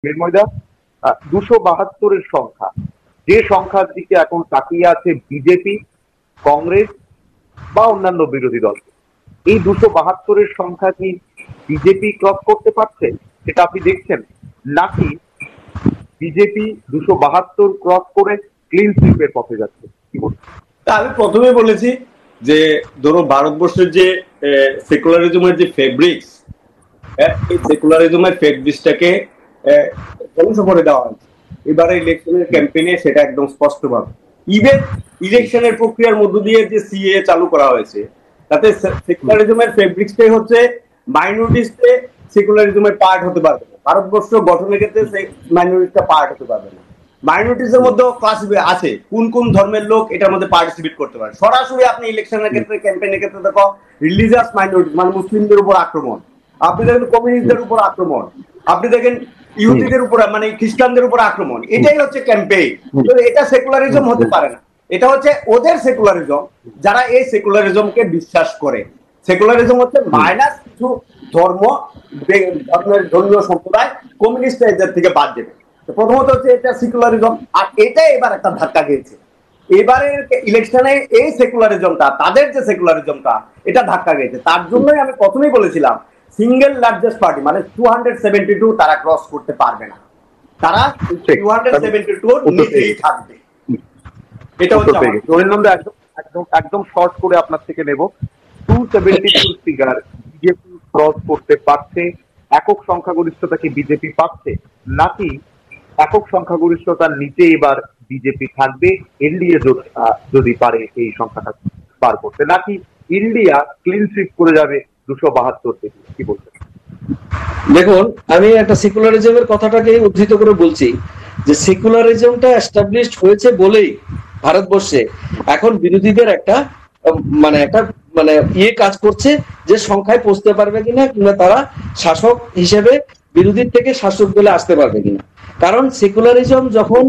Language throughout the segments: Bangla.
মৃন্ময়দা, 272-এর সংখ্যা, যে সংখ্যার দিকে এখন তাকিয়ে আছে বিজেপি, কংগ্রেস বা অন্যান্য বিরোধী দল, এই 272-এর সংখ্যা কি বিজেপি ক্রস করতে পারছে সেটা আপনি দেখছেন, নাকি বিজেপি 272 ক্রস করে ক্লিন সুইপের পথে যাচ্ছে? কি বলছেন? আমি প্রথমে বলেছি যে ধরো ভারতবর্ষের যে সেকুলারিজমের যে ফেব্রিক্স, এই সেকুলারিজমের ফেব্রিক্সটাকে ধ্বংস করে দেওয়া হয়েছে এবারে ইলেকশনের ক্যাম্পেইনে, সেটা একদম স্পষ্টভাবে। ইভেন ইলেকশনের প্রক্রিয়ার মধ্য দিয়ে যে সিএ চালু করা হয়েছে, তাতে সেকুলারিজমের ফেব্রিক্সটাই হচ্ছে মাইনরিটিসে সেকুলারিজমের পার্ট হতে পারবে না। ভারতবর্ষ গঠনের ক্ষেত্রে মাইনরিটিসটা পার্ট হতে পারবে না। মাইনরিটিসের মধ্যে ক্লাস আছে, কোন কোন ধর্মের লোক এটার মধ্যে পার্টিসিপেট করতে পারে। সরাসরি আপনি ইলেকশনের ক্ষেত্রে, ক্যাম্পেইনের ক্ষেত্রে দেখো রিলিজিয়াস মাইনরিটিস মানে মুসলিমদের উপর আক্রমণ, আপনি দেখেন কমিউনিস্টদের উপর আক্রমণ, আপনি দেখেন ইহুদিদের উপর মানে খ্রিস্টানদের উপর আক্রমণ। এটাই হচ্ছে ক্যাম্পেইন। তো এটা সেকুলারিজম হতে পারে না, এটা হচ্ছে ওদের সেকুলারিজম, যারা এই সেকুলারিজমকে বিশ্বাস করে। সেকুলারিজম হচ্ছে মাইনাস কিছু ধর্ম, ধর্মীয় সম্প্রদায়, কমিউনিস্ট এদের থেকে বাদ দেবে। প্রথমত হচ্ছে এটা সেকুলারিজম, আর এটা এবার একটা ধাক্কা খেয়েছে এবারের ইলেকশনে। এই সেকুলারিজমটা, তাদের যে সেকুলারিজমটা, এটা ধাক্কা গেছে। তার জন্যই আমি প্রথমেই বলেছিলাম সিঙ্গেল লার্জেস্ট পার্টি মানে 272 তারা ক্রস করতে পারবে না, তারা 272 নিচেই থাকবে। এটা হচ্ছে একদম শর্ট করে আপনার থেকে নেব, 272 ফিগার বিজেপি ক্রস করতে পারছে, একক সংখ্যাগরিষ্ঠতা কি বিজেপি পাচ্ছে, নাকি একক সংখ্যাগরিষ্ঠতার নিচে এবার বিজেপি থাকবে এনডিএ যদি পারে এই সংখ্যাটা পার করতে, নাকি ইন্ডিয়া ক্লিন সুইপ করে যাবে 272 থেকে? কি বলছেন? দেখুন, আমি একটা সেকুলারিজমের কথাটাকে উদ্ধৃত করে বলছি যে সেকুলারিজমটা এস্টাবলিশড হয়েছে বলেই ভারতবর্ষে এখন বিরোধীদের একটা কাজ করছে যে সংখ্যায় পৌঁছতে পারবে কিনা, কিংবা তারা শাসক হিসেবে বিরোধীর থেকে শাসক দলে আসতে পারবে কিনা। কারণ সেকুলারিজম যখন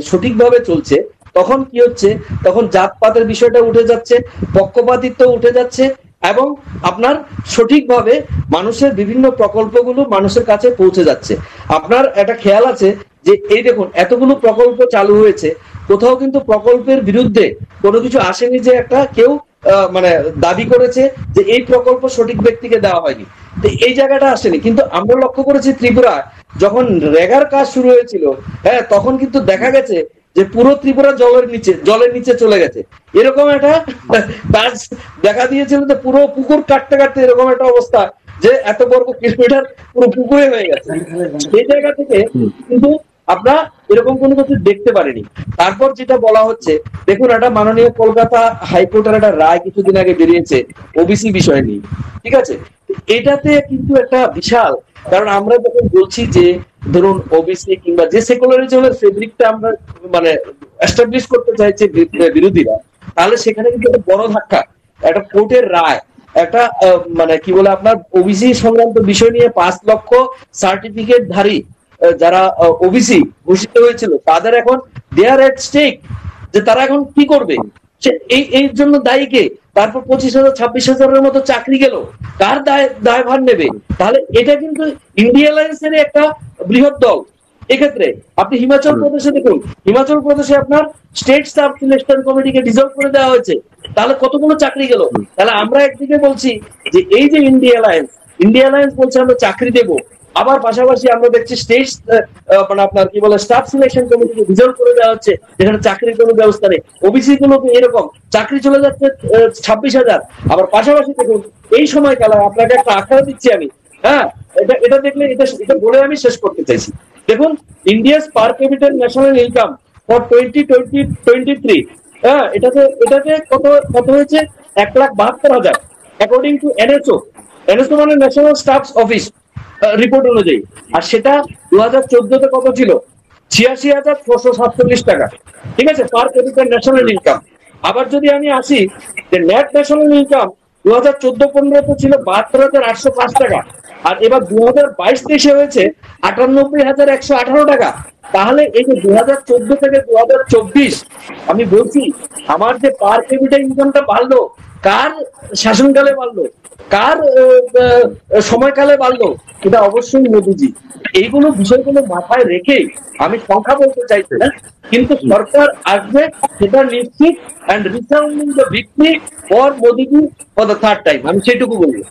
সঠিকভাবে চলছে, তখন কি হচ্ছে, তখন জাতপাতের বিষয়টা উঠে যাচ্ছে, পক্ষপাতিত্ব উঠে যাচ্ছে, এবং আপনার সঠিকভাবে মানুষের বিভিন্ন প্রকল্পগুলো মানুষের কাছে পৌঁছে যাচ্ছে। আপনার একটা খেয়াল আছে যে এই দেখুন এতগুলো প্রকল্প চালু হয়েছে, কোথাও কিন্তু প্রকল্পের বিরুদ্ধে কোনো কিছু আসেনি যে একটা কেউ দাবি করেছে যে এই প্রকল্প সঠিক ব্যক্তিকে দেওয়া হয়নি, তো এই জায়গাটা আসেনি। কিন্তু আমরা লক্ষ্য করেছি ত্রিপুরা যখন রেগার কাজ শুরু হয়েছিল, হ্যাঁ, তখন কিন্তু দেখা গেছে যে পুরো ত্রিপুরা জলের নিচে চলে গেছে। এরকম একটা কাজ দেখা দিয়েছিল যে পুরো পুকুর কাটতে কাটতে এরকম একটা অবস্থা যে এত বর্গ কিলোমিটার পুরো পুকুরে হয়ে গেছে। সেই জায়গা থেকে কিন্তু আমরা এরকম কোনো কিছু দেখতে পারিনি। তারপর যেটা বলা হচ্ছে, দেখুন একটা মাননীয় কলকাতা হাইকোর্টের একটা রায় কিছুদিন আগে বেরিয়েছে ওবিসি বিষয় নিয়ে, ঠিক আছে? এটাতে কিন্তু একটা বিশাল, কারণ আমরা যখন বলছি যে ধরুন ওবিসি কিংবা যে সেকুলারিজমের ফেব্রিকটা আমরা এস্টাবলিশ করতে চাইছে বিরোধীরা, তাহলে সেখানে কিন্তু একটা বড় ধাক্কা, একটা কোর্টের রায়, একটা কি বলে আপনার ওবিসি সংক্রান্ত বিষয় নিয়ে 5 লক্ষ সার্টিফিকেট ধারী যারা ওবিসি ঘোষিত হয়েছিল, তাদের এখন দেয়ার এট স্টেক, যে তারা এখন কি করবে, এই জন্য দায়ী কে? তারপর 25,000 26,000-এর মতো চাকরি গেল, কার দায়ভার নেবে? তাহলে এটা কিন্তু ইন্ডিয়া অ্যালায়েন্সের একটা বৃহৎ দল। এক্ষেত্রে আপনি হিমাচল প্রদেশে দেখুন, হিমাচল প্রদেশে আপনার স্টেট স্টাফ সিলেকশন কমিটিকে ডিজলভ করে দেওয়া হয়েছে, তাহলে কতগুলো চাকরি গেল। তাহলে আমরা একদিকে বলছি যে এই যে ইন্ডিয়া অ্যালায়েন্স বলছে আমরা চাকরি দেব, আবার পাশাপাশি আমরা দেখছি স্টেট আপনার কি বলে স্টাফ সিলেকশন কমিটিকে ডিজলভ করে দেওয়া হচ্ছে, যেখানে চাকরির কোনো ব্যবস্থা নেই। ওবিসি গুলোকে এরকম চাকরি চলে যাচ্ছে 26,000। আবার পাশাপাশি দেখুন এই সময় কালে আপনাকে একটা আখ্যা দিচ্ছি আমি, হ্যাঁ, এটা দেখলে এটা বলে আমি শেষ করতে চাইছি। দেখুন India's per capital national income for 2023, হ্যাঁ, এটাতে কত হয়েছে? 1,72,000 অ্যাকর্ডিং টু এনএসও মানে ন্যাশনাল স্টাফ অফিস রিপোর্ট অনুযায়ী। আর সেটা 2014-তে কত ছিল? 86,647 টাকা, ঠিক আছে, পার ক্যাপিটাল ন্যাশনাল ইনকাম। আবার যদি আমি আসি যে নেট ন্যাশনাল ইনকাম 2014-15-তে ছিল 72,805 টাকা, আর এবার 2022-23-এ হয়েছে 98,118 টাকা। তাহলে এই যে 2014 থেকে 2024 আমি বলছি আমার যে পার ক্যাপিটা ইনকামটা বাড়লো, কার শাসনকালে বাড়লো, কার সময়কালে বাড়লো? এটা অবশ্যই মোদিজি। এইগুলো বিষয়গুলো মাথায় রেখে আমি সংখ্যা বলতে চাইছি না, কিন্তু সরকার আসবে সেটা নিশ্চিত, and রিসাউন্ডিং the victory for Modiji for the third time, আমি সেটুকু বলবো।